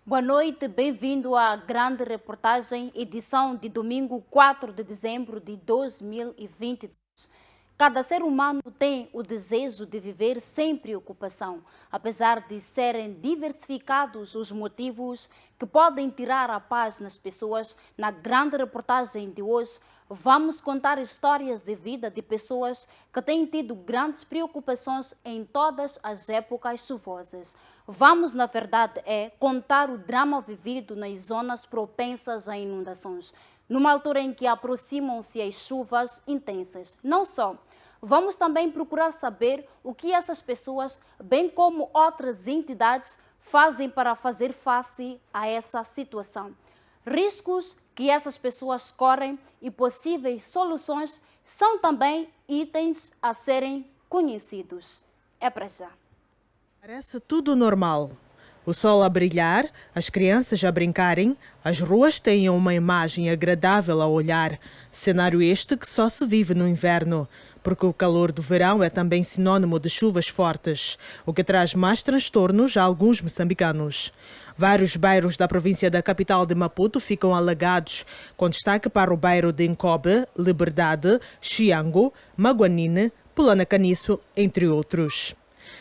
Boa noite, bem-vindo à grande reportagem, edição de domingo 4 de dezembro de 2022. Cada ser humano tem o desejo de viver sem preocupação, apesar de serem diversificados os motivos que podem tirar a paz nas pessoas. Na grande reportagem de hoje, vamos contar histórias de vida de pessoas que têm tido grandes preocupações em todas as épocas chuvosas. Vamos, na verdade, contar o drama vivido nas zonas propensas a inundações, numa altura em que aproximam-se as chuvas intensas. Não só, vamos também procurar saber o que essas pessoas, bem como outras entidades, fazem para fazer face a essa situação. Riscos que essas pessoas correm e possíveis soluções são também itens a serem conhecidos. É para já. Parece tudo normal. O sol a brilhar, as crianças a brincarem, as ruas têm uma imagem agradável a olhar. Cenário este que só se vive no inverno, porque o calor do verão é também sinônimo de chuvas fortes, o que traz mais transtornos a alguns moçambicanos. Vários bairros da província da capital de Maputo ficam alagados, com destaque para o bairro de Nkobe, Liberdade, Xiango, Maguanine, Pulana Caniço, entre outros.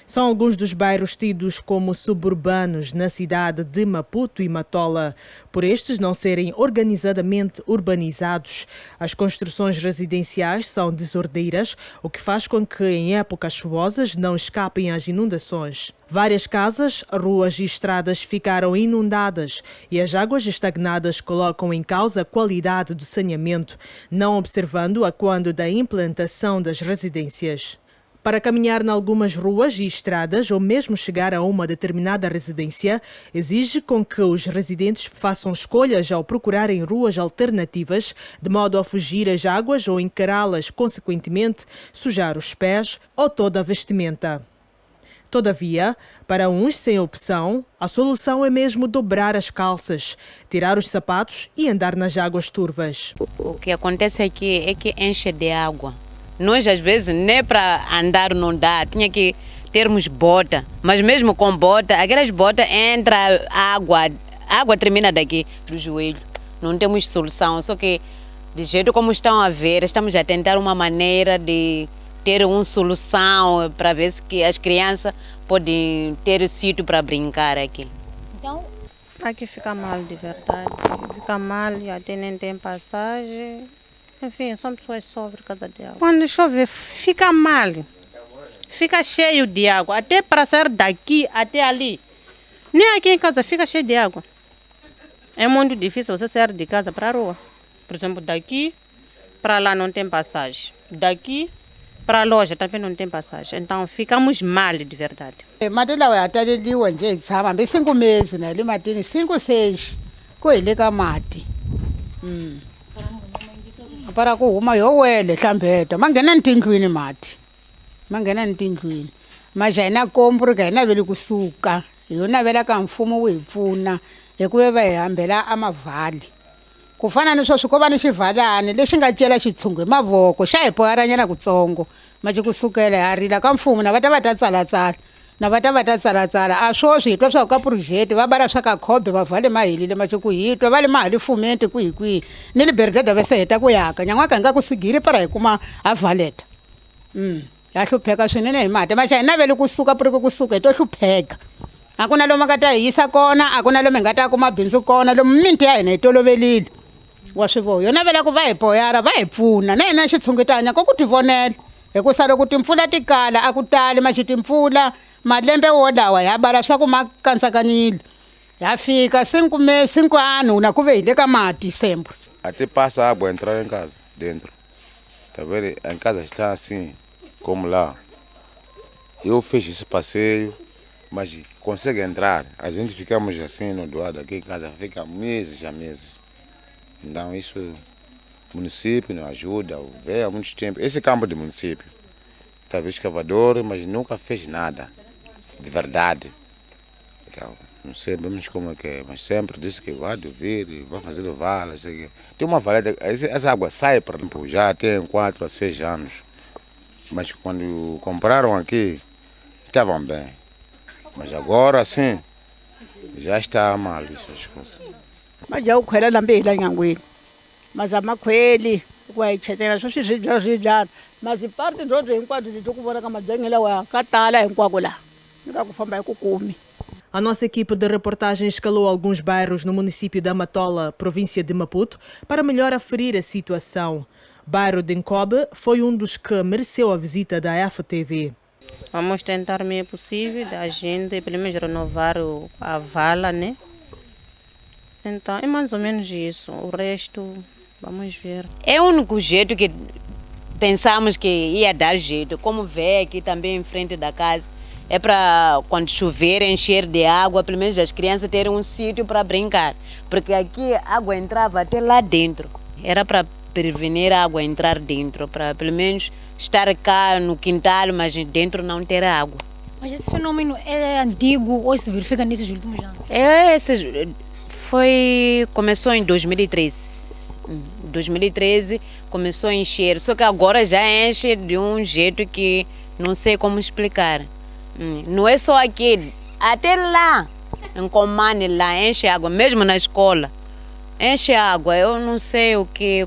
São alguns dos bairros tidos como suburbanos na cidade de Maputo e Matola. Por estes não serem organizadamente urbanizados, as construções residenciais são desordeiras, o que faz com que em épocas chuvosas não escapem às inundações. Várias casas, ruas e estradas ficaram inundadas e as águas estagnadas colocam em causa a qualidade do saneamento, não observando a quando da implantação das residências. Para caminhar em algumas ruas e estradas ou mesmo chegar a uma determinada residência, exige com que os residentes façam escolhas ao procurarem ruas alternativas, de modo a fugir às águas ou encará-las, consequentemente, sujar os pés ou toda a vestimenta. Todavia, para uns sem opção, a solução é mesmo dobrar as calças, tirar os sapatos e andar nas águas turvas. O que acontece aqui é que enche de água. Nós, às vezes, nem para andar não dá, tinha que termos bota. Mas mesmo com bota, aquelas botas entra água termina daqui, do joelho. Não temos solução, só que, de jeito como estão a ver, estamos a tentar uma maneira de ter uma solução para ver se que as crianças podem ter sítio para brincar aqui. Então, aqui fica mal de verdade, fica mal e até nem tem passagem. Enfim, são pessoas sobre casa de água. Quando chove, fica mal. Fica cheio de água. Até para sair daqui até ali. Nem aqui em casa fica cheio de água. É muito difícil você sair de casa para a rua. Por exemplo, daqui para lá não tem passagem. Daqui para a loja também não tem passagem. Então ficamos mal de verdade. Matela we ataleliwa nje tshama be 5 meses na le matini 5 6 ko hileka mati. Para ku huma yo wele hlambeta mangena ntindlwini mati mangena ntindlwini majana kompru ka ina vele kusuka yona vela ka mfumo wu hi pfuna hikuva va hi hambela amavhali ku fana ni sweswi ko va ni xivalani lexi nga cela xitshungu hi mavoko xa hi poharanyana kutsongo maji kusukela ha rila ka mfumo na va ta tsalatsala na va ta tsalatsala a swoswi hi twa swa ka project va bara swa ka khobe va vhale mahilile maji ku hitwa va le mahali fumenti kwihi ni libertad va se heta ku yaka nyangwa ka nga ku sigiri para hi kuma ha valeta ya hlupheka swinene hi mati maxa hina vele kusuka puri kusuka hi to hlupheka a ku na lomu nga ta hi yisa kona a ku na lomu hi nga ta kuma bindzu kona lomu minti ya hina hi tolovelile wa swivoho yona vela ku va hi poyara va hi pfuna na hina xitshungetanya ko ku tivonela hikusa loko timpfula ti kala a ku tali maxi timpfula malembe wo lawa ya bara swa ku ma kantsakanyile ya fika 5 meses 5 ano na ku ve hi le ka mati sempre até passa água entrar em casa dentro, tá vendo? Em casa está assim como lá. Eu fiz esse passeio, mas consegue entrar. A gente ficamos assim no doado aqui em casa, fica meses a meses. Então isso o município nos ajuda, vê há muito tempo. Esse campo do município, talvez escavador, mas nunca fez nada de verdade. Então, não sabemos como é que é, mas sempre disse que vai vir, vai fazer valas. Tem uma valeta, essa água sai para já tem 4 a 6 anos. Mas quando compraram aqui, estavam bem. Mas agora sim, Já está mal isso, as coisas. Mas já ukhwela na mbila nyangweni. Mas amakhweli kwayichetela swo swidlana. Mas iparte zozo hinkwato leti ku vona ka madzengela wa ka tala hinkwako la. Nika ku famba hi ku kumi. A nossa equipe de reportagem escalou alguns bairros no município de Amatola, província de Maputo, para melhor aferir a situação. Bairro de Nkobe foi um dos que mereceu a visita da FTV. Vamos tentar o meio possível da gente, pelo menos renovar a vala, né? Então, é mais ou menos isso. O resto, vamos ver. É o único jeito que pensamos que ia dar jeito. Como vê aqui também em frente da casa, é para quando chover, encher de água, pelo menos as crianças terem um sítio para brincar. Porque aqui a água entrava até lá dentro. Era para prevenir a água entrar dentro, para pelo menos estar cá no quintal, mas dentro não ter água. Mas esse fenômeno é antigo ou se verifica nesses últimos anos? Começou em 2013. 2013 começou a encher, só que agora já enche de um jeito que não sei como explicar. Não é só aqui, até lá, em Comane, lá enche água, mesmo na escola. Enche água, eu não sei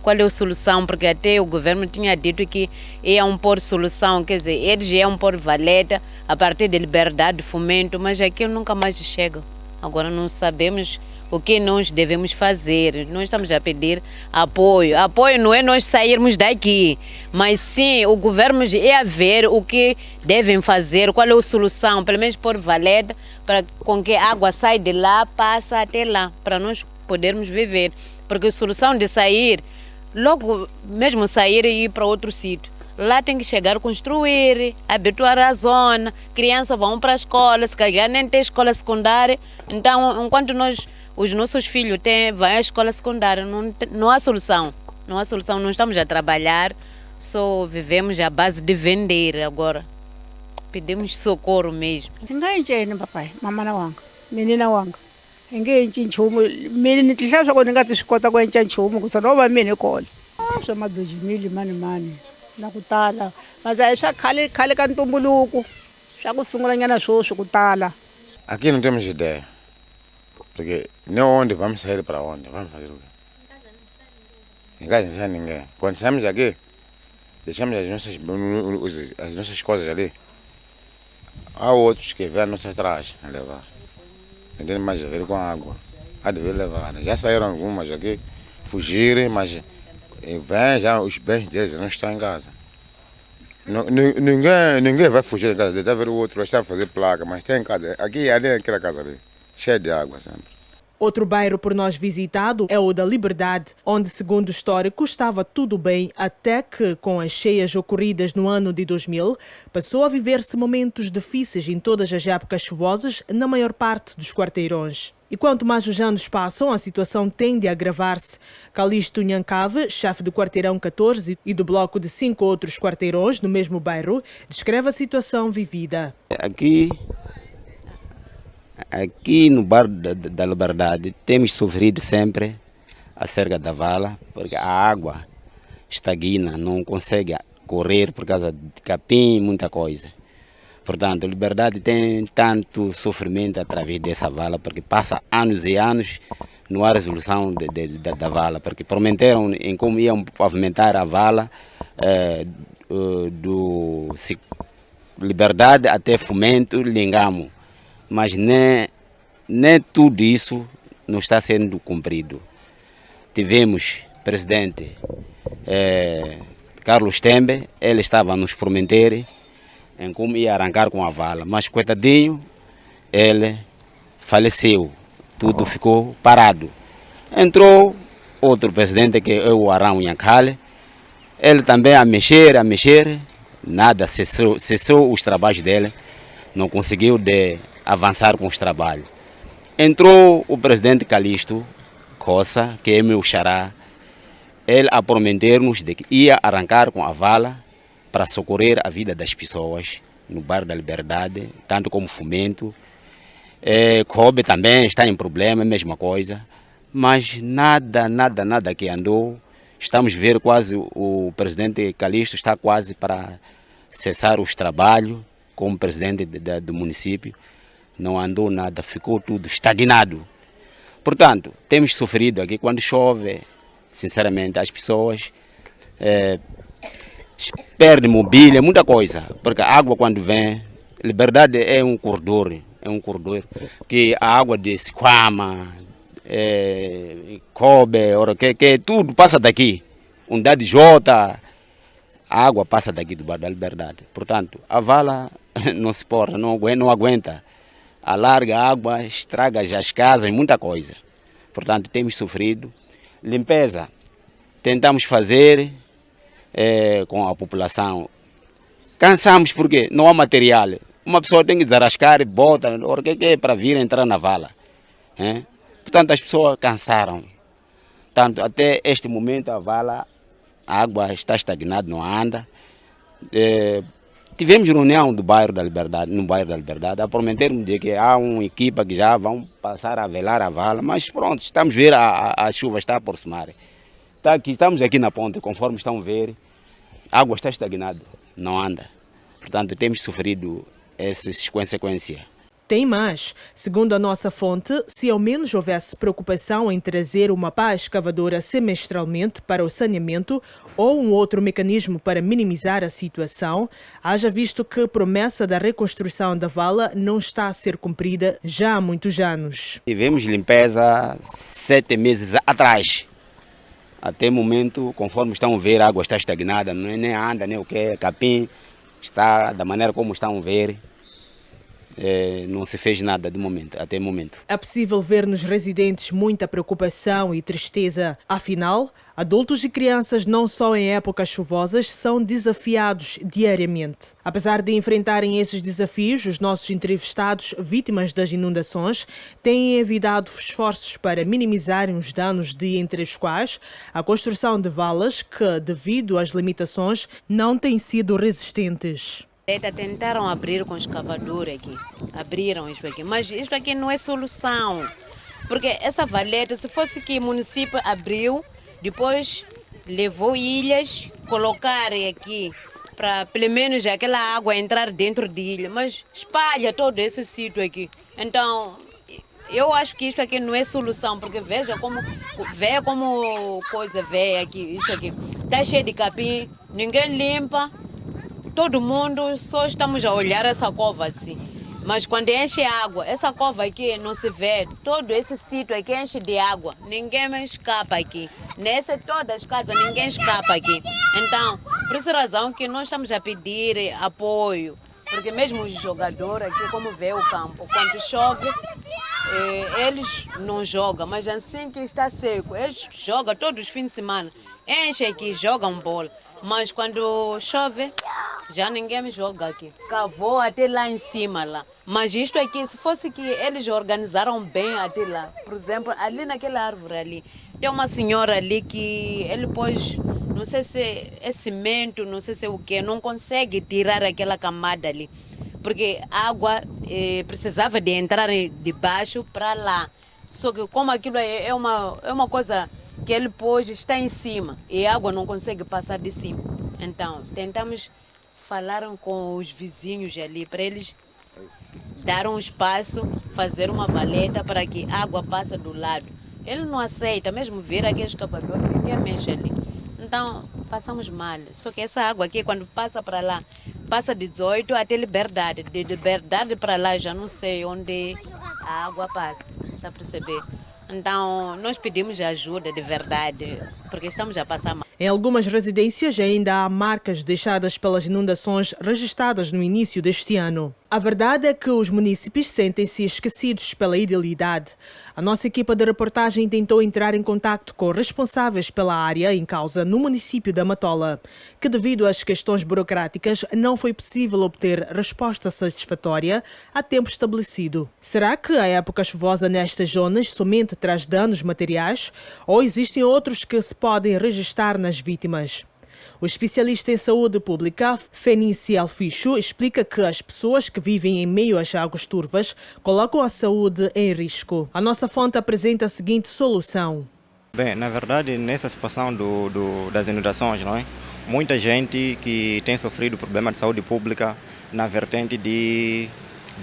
qual é a solução, porque até o governo tinha dito que iam pôr solução, quer dizer, eles iam pôr valeta a partir de Liberdade de Fomento, mas aqui nunca mais chega. Agora não sabemos o que nós devemos fazer. Nós estamos a pedir apoio. Apoio não é nós sairmos daqui, mas sim o governo é a ver o que devem fazer, qual é a solução, pelo menos pôr valeta para com que a água saia de lá, passa até lá, para nós podermos viver. Porque a solução de sair, logo mesmo sair e ir para outro sítio. Lá tem que chegar, construir, habituar a zona, crianças vão para a escola, se calhar nem tem escola secundária. Então, enquanto os nossos filhos vão à escola secundária, não há solução. Não há solução, não estamos a trabalhar, só vivemos à base de vender agora. Pedimos socorro mesmo. Ningayenjeni papai, mamana wanga, menina wanga. Ningayenji nchumu, mina ni tihlaya swa ku ni nga ti swi kota ku endla nchumu ku no va mina kona. Swa madojimili mani na ku tala. Mas aí swa khale ka ntumbuluko. Swa ku sungula nyana swoswi ku tala. Aqui não temos ideia. Porque nem onde vamos sair para onde, vamos fazer o quê? Em casa não tem ninguém. Quando saímos aqui, deixamos as nossas coisas ali. Há outros que vêm a nossa atrás a levar. Não tem mais a ver com a água. Há de ver levar. Já saíram algumas aqui, fugirem, mas vêm já os bens deles não estão em casa. Ninguém vai fugir em casa. Deve haver o outro, está a fazer placa, mas tem em casa. Aqui, ali naquela casa ali. Cheio de água sempre. Outro bairro por nós visitado é o da Liberdade, onde, segundo o histórico, estava tudo bem até que, com as cheias ocorridas no ano de 2000, passou a viver-se momentos difíceis em todas as épocas chuvosas na maior parte dos quarteirões. E quanto mais os anos passam, a situação tende a agravar-se. Calixto Nhancave, chefe do quarteirão 14 e do bloco de 5 outros quarteirões no mesmo bairro, descreve a situação vivida. Aqui no bairro da Liberdade temos sofrido sempre acerca da vala, porque a água estagna, não consegue correr por causa de capim, muita coisa. Portanto, a Liberdade tem tanto sofrimento através dessa vala, porque passa anos e anos não há resolução da vala, porque prometeram em como iam pavimentar a vala do Liberdade até Fomento, Lingamo. Mas nem tudo isso não está sendo cumprido. Tivemos presidente Carlos Tembe, ele estava a nos prometer em como ia arrancar com a vala, mas coitadinho, ele faleceu, tudo ficou parado. Entrou outro presidente que é o Arão Nhancale, ele também a mexer, nada, cessou os trabalhos dele, não conseguiu avançar com os trabalhos. Entrou o presidente Calixto Coça, que é meu xará, ele a prometer-nos de que ia arrancar com a vala para socorrer a vida das pessoas no bairro da Liberdade, tanto como Fomento. Kobe também está em problema, a mesma coisa, mas nada que andou. Estamos a ver quase o presidente Calixto está quase para cessar os trabalhos como presidente do município. não andou nada, ficou tudo estagnado. Portanto, temos sofrido aqui quando chove, sinceramente, as pessoas perdem mobília, muita coisa, porque a água quando vem, Liberdade é um corredor que a água de Siquama, Kobe, que tudo passa daqui. Unidade J, a água passa daqui do Bairro da Liberdade. Portanto, a vala não se porta, não aguenta. Alarga a água, estraga as casas, muita coisa. Portanto, temos sofrido. Limpeza, tentamos fazer com a população. Cansamos porque não há material. Uma pessoa tem que desarrascar, bota, o que é para vir entrar na vala. Portanto, as pessoas cansaram. Tanto até este momento a vala, a água está estagnada, não anda. Tivemos reunião do bairro da Liberdade, no bairro da Liberdade, a prometer-me de que há uma equipa que já vão passar a velar a vala, mas pronto, estamos a ver a chuva está a aproximar. Estamos aqui na ponte, conforme estão a ver, a água está estagnada, não anda. Portanto, temos sofrido essas consequências. Tem mais. Segundo a nossa fonte, se ao menos houvesse preocupação em trazer uma pá escavadora semestralmente para o saneamento ou um outro mecanismo para minimizar a situação, haja visto que a promessa da reconstrução da vala não está a ser cumprida já há muitos anos. Tivemos limpeza 7 meses atrás. Até o momento, conforme estão a ver, a água está estagnada, nem anda, nem o que, capim está da maneira como estão a ver. Não se fez nada de momento, até o momento. É possível ver nos residentes muita preocupação e tristeza. Afinal, adultos e crianças, não só em épocas chuvosas, são desafiados diariamente. Apesar de enfrentarem esses desafios, os nossos entrevistados, vítimas das inundações, têm evitado esforços para minimizarem os danos, entre os quais a construção de valas que, devido às limitações, não têm sido resistentes. Tentaram abrir com escavador aqui, abriram isso aqui, mas isso aqui não é solução, porque essa valeta, se fosse que o município abriu, depois levou ilhas, colocarem aqui, para pelo menos aquela água entrar dentro de ilha, mas espalha todo esse sítio aqui. Então, eu acho que isso aqui não é solução, porque veja como coisa velha aqui, isso aqui, está cheio de capim, ninguém limpa. Todo mundo só estamos a olhar essa cova assim. Mas quando enche água, essa cova aqui não se vê. Todo esse sítio aqui enche de água. Ninguém mais escapa aqui. Todas as casas, ninguém escapa aqui. Então, por essa razão que nós estamos a pedir apoio. Porque mesmo os jogadores aqui, como vê o campo, quando chove, eles não jogam. Mas assim que está seco, eles jogam todos os fins de semana. Enchem aqui, jogam bola. Mas quando chove, já ninguém me joga aqui. Cavou até lá em cima, lá. Mas isto aqui, se fosse que eles organizaram bem até lá. Por exemplo, ali naquela árvore ali, tem uma senhora ali que ele pôs, não sei se é cimento, não sei se é o quê, não consegue tirar aquela camada ali. Porque a água precisava de entrar de baixo para lá. Só que como aquilo é uma coisa que ele pôs, está em cima e a água não consegue passar de cima. Então, tentamos falar com os vizinhos ali para eles dar um espaço, fazer uma valeta para que a água passe do lado. Ele não aceita, mesmo vir aqui escavador, ninguém mexe ali. Então, passamos mal. Só que essa água aqui, quando passa para lá, passa de 18 até Liberdade. De Liberdade para lá, já não sei onde a água passa. Está a perceber? Então, nós pedimos ajuda de verdade, porque estamos a passar mal. Em algumas residências ainda há marcas deixadas pelas inundações registradas no início deste ano. A verdade é que os munícipes sentem-se esquecidos pela idealidade. A nossa equipa de reportagem tentou entrar em contato com responsáveis pela área em causa no município da Matola, que devido às questões burocráticas não foi possível obter resposta satisfatória a tempo estabelecido. Será que a época chuvosa nestas zonas somente traz danos materiais ou existem outros que se podem registrar nas vítimas? O especialista em saúde pública, Fenice Alficho, explica que as pessoas que vivem em meio às águas turvas colocam a saúde em risco. A nossa fonte apresenta a seguinte solução. Bem, na verdade, nessa situação das inundações, não é? Muita gente que tem sofrido problema de saúde pública na vertente de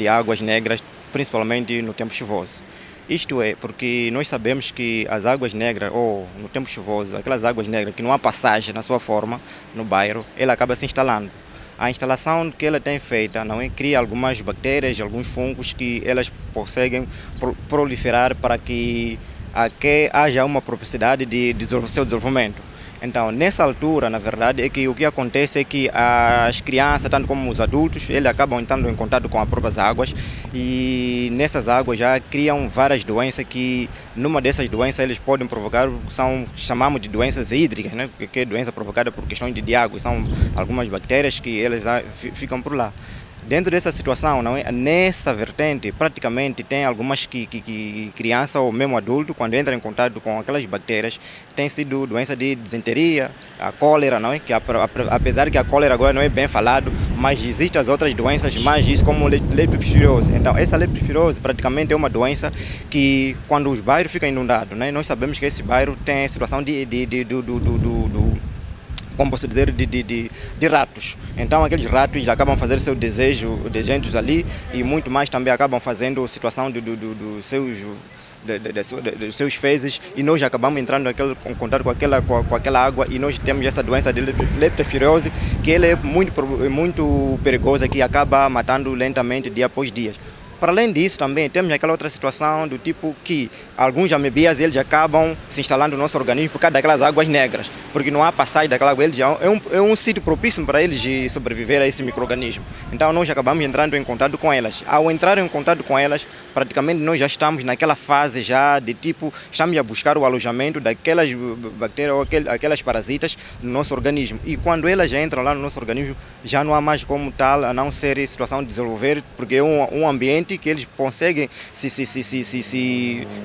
águas negras principalmente no tempo chuvoso. Isto é porque nós sabemos que as águas negras, ou no tempo chuvoso, aquelas águas negras que não há passagem na sua forma no bairro, ela acaba se instalando. A instalação que ela tem feita não é, cria algumas bactérias, alguns fungos que elas conseguem proliferar para que haja uma propriedade de seu desenvolvimento. Então, nessa altura, na verdade, é que o que acontece é que as crianças, tanto como os adultos, eles acabam entrando em contato com as próprias águas e nessas águas já criam várias doenças que, numa dessas doenças, eles podem provocar, chamamos de doenças hídricas, né? Que é doença provocada por questões de água, são algumas bactérias que elas ficam por lá. Dentro dessa situação, não é? Nessa vertente, praticamente tem algumas que criança ou mesmo adulto, quando entra em contato com aquelas bactérias, tem sido doença de disenteria, a cólera, não é? Que apesar que a cólera agora não é bem falado, mas existem as outras doenças, mais isso como leptospirose. Então, essa leptospirose praticamente é uma doença que, quando os bairros ficam inundados, né? Nós sabemos que esse bairro tem situação como posso dizer, de ratos. Então aqueles ratos acabam fazendo seu desenhos ali e muito mais também acabam fazendo situação dos seus fezes e nós acabamos entrando em contato com aquela água e nós temos essa doença de leptospirose que ela é muito perigosa que acaba matando lentamente dia após dia. Para além disso, também temos aquela outra situação do tipo que alguns amebias eles acabam se instalando no nosso organismo por causa daquelas águas negras, porque não há passagem daquela água, eles é um sítio propício para eles de sobreviver a esse micro-organismo. Então nós acabamos entrando em contato com elas. Ao entrar em contato com elas, praticamente nós já estamos naquela fase já de tipo, estamos a buscar o alojamento daquelas bactérias ou aquelas parasitas no nosso organismo. E quando elas já entram lá no nosso organismo, já não há mais como tal, a não ser situação de desenvolver, porque é um ambiente que eles conseguem se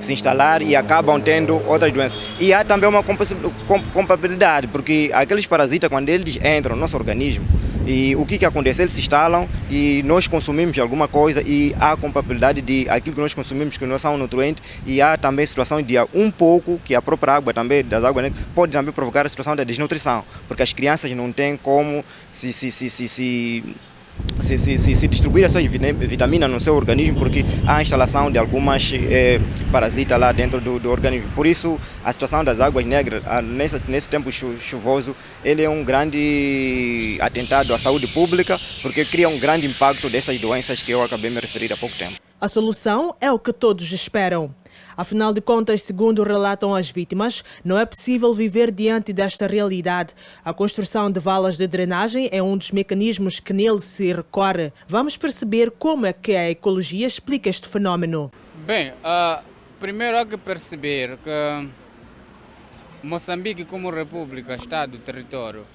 instalar e acabam tendo outras doenças. E há também uma compatibilidade, porque aqueles parasitas, quando eles entram no nosso organismo, e o que acontece? Eles se instalam e nós consumimos alguma coisa e há compatibilidade de aquilo que nós consumimos, que não são nutrientes, e há também situação de um pouco, que a própria água também, das águas negras, pode também provocar a situação da desnutrição, porque as crianças não têm como se distribuir as suas vitaminas no seu organismo, porque há a instalação de algumas parasitas lá dentro do organismo. Por isso, a situação das águas negras, nesse tempo chuvoso, ele é um grande atentado à saúde pública, porque cria um grande impacto dessas doenças que eu acabei de me referir há pouco tempo. A solução é o que todos esperam. Afinal de contas, segundo relatam as vítimas, não é possível viver diante desta realidade. A construção de valas de drenagem é um dos mecanismos que nele se recorre. Vamos perceber como é que a ecologia explica este fenómeno. Bem, primeiro há que perceber que Moçambique, como república, estado, território,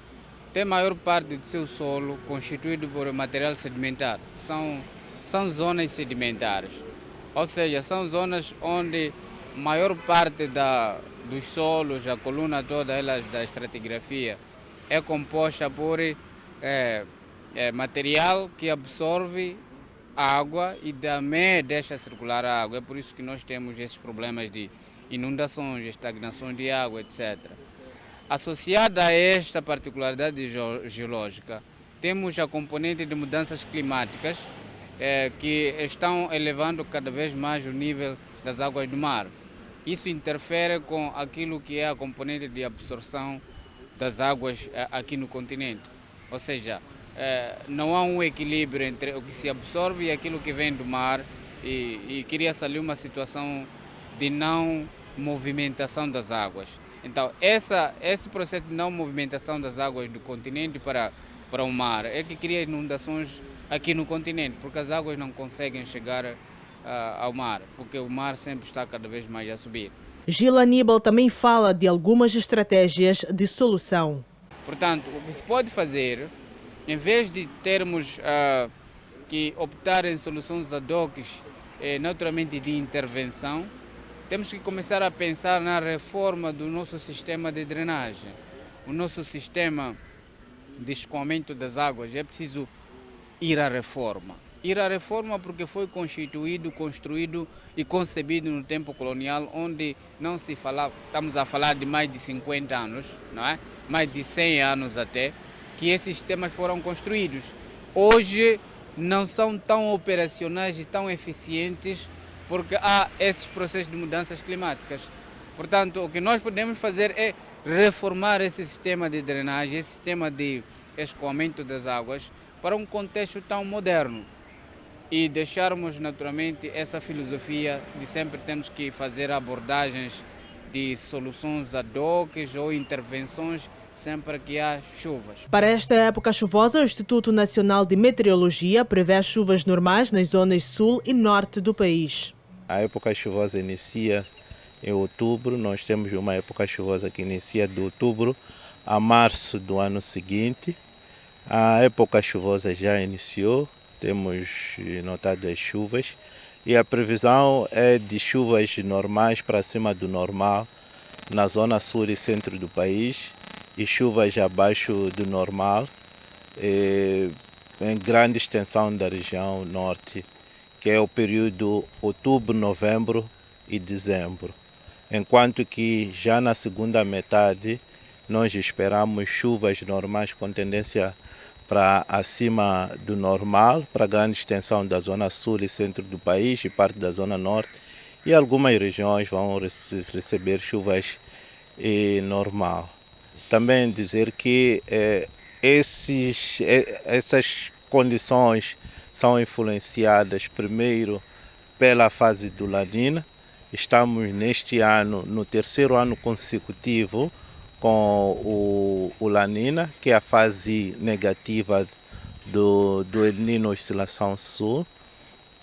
tem a maior parte do seu solo constituído por material sedimentar. São zonas sedimentares. Ou seja, são zonas onde a maior parte dos solos, a coluna toda ela da estratigrafia, é composta por material que absorve água e também deixa circular a água. É por isso que nós temos esses problemas de inundações, estagnação de água, etc. Associada a esta particularidade geológica, temos a componente de mudanças climáticas, que estão elevando cada vez mais o nível das águas do mar. Isso interfere com aquilo que é a componente de absorção das águas aqui no continente. Ou seja, não há um equilíbrio entre o que se absorve e aquilo que vem do mar e cria-se ali uma situação de não movimentação das águas. Então, esse processo de não movimentação das águas do continente para o mar é que cria inundações aqui no continente, porque as águas não conseguem chegar ao mar, porque o mar sempre está cada vez mais a subir. Gil Aníbal também fala de algumas estratégias de solução. Portanto, o que se pode fazer, em vez de termos que optar em soluções ad hoc, naturalmente de intervenção, temos que começar a pensar na reforma do nosso sistema de drenagem. O nosso sistema de escoamento das águas é preciso ir à reforma. Ir à reforma porque foi constituído, construído e concebido no tempo colonial, onde não se falava, estamos a falar de mais de 50 anos, não é? Mais de 100 anos até, que esses sistemas foram construídos. Hoje não são tão operacionais e tão eficientes porque há esses processos de mudanças climáticas. Portanto, o que nós podemos fazer é reformar esse sistema de drenagem, esse sistema de escoamento das águas para um contexto tão moderno e deixarmos naturalmente essa filosofia de sempre temos que fazer abordagens de soluções ad hoc ou intervenções sempre que há chuvas. Para esta época chuvosa, o Instituto Nacional de Meteorologia prevê chuvas normais nas zonas sul e norte do país. A época chuvosa inicia em outubro. Nós temos uma época chuvosa que inicia de outubro a março do ano seguinte. A época chuvosa já iniciou, temos notado as chuvas e a previsão é de chuvas normais para cima do normal na zona sul e centro do país e chuvas abaixo do normal em grande extensão da região norte, que é o período outubro, novembro e dezembro. Enquanto que já na segunda metade nós esperamos chuvas normais com tendência para acima do normal, para grande extensão da zona sul e centro do país e parte da zona norte, e algumas regiões vão receber chuvas normal. Também dizer que essas condições são influenciadas primeiro pela fase do La Niña. Estamos neste ano, no terceiro ano consecutivo, com o La Niña, que é a fase negativa do El Niño Oscilação Sul,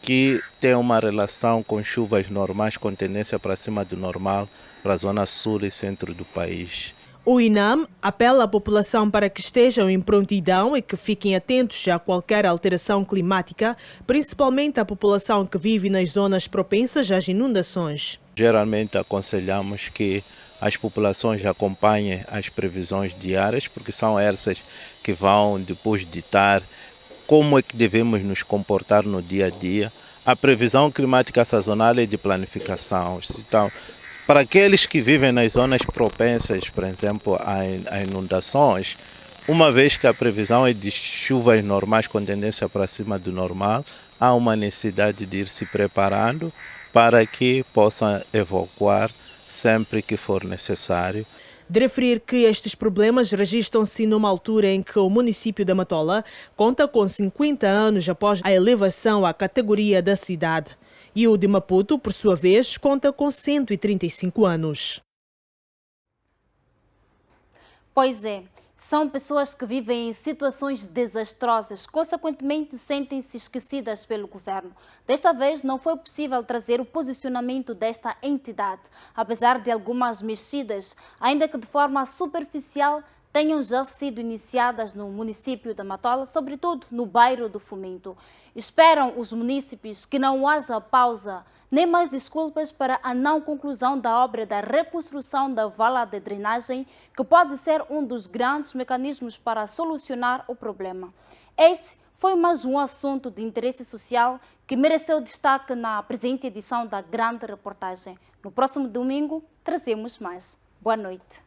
que tem uma relação com chuvas normais com tendência para cima do normal para a zona sul e centro do país. O INAM apela à população para que estejam em prontidão e que fiquem atentos a qualquer alteração climática, principalmente a população que vive nas zonas propensas às inundações. Geralmente aconselhamos que as populações acompanhem as previsões diárias, porque são essas que vão depois ditar como é que devemos nos comportar no dia a dia. A previsão climática sazonal é de planificação. Então, para aqueles que vivem nas zonas propensas, por exemplo, a inundações, uma vez que a previsão é de chuvas normais com tendência para cima do normal, há uma necessidade de ir se preparando para que possam evacuar sempre que for necessário. De referir que estes problemas registram-se numa altura em que o município de Matola conta com 50 anos após a elevação à categoria da cidade. E o de Maputo, por sua vez, conta com 135 anos. Pois é, são pessoas que vivem em situações desastrosas, consequentemente sentem-se esquecidas pelo governo. Desta vez não foi possível trazer o posicionamento desta entidade, apesar de algumas mexidas, ainda que de forma superficial, tenham já sido iniciadas no município da Matola, sobretudo no bairro do Fomento. Esperam os munícipes que não haja pausa nem mais desculpas para a não conclusão da obra da reconstrução da vala de drenagem, que pode ser um dos grandes mecanismos para solucionar o problema. Esse foi mais um assunto de interesse social que mereceu destaque na presente edição da Grande Reportagem. No próximo domingo, trazemos mais. Boa noite.